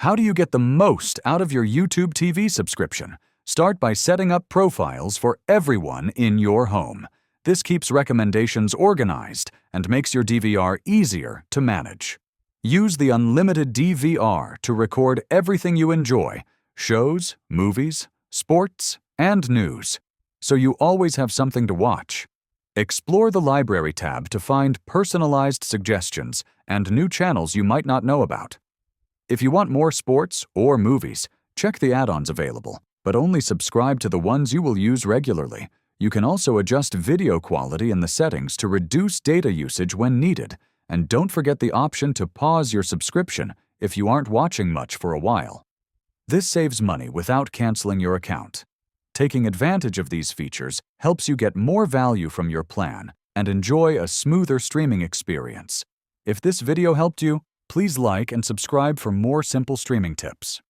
How do you get the most out of your YouTube TV subscription? Start by setting up profiles for everyone in your home. This keeps recommendations organized and makes your DVR easier to manage. Use the unlimited DVR to record everything you enjoy: shows, movies, sports, and news, so you always have something to watch. Explore the Library tab to find personalized suggestions and new channels you might not know about. If you want more sports or movies, check the add-ons available, but only subscribe to the ones you will use regularly. You can also adjust video quality in the settings to reduce data usage when needed, and don't forget the option to pause your subscription if you aren't watching much for a while. This saves money without canceling your account. Taking advantage of these features helps you get more value from your plan and enjoy a smoother streaming experience. If this video helped you, please like and subscribe for more simple streaming tips.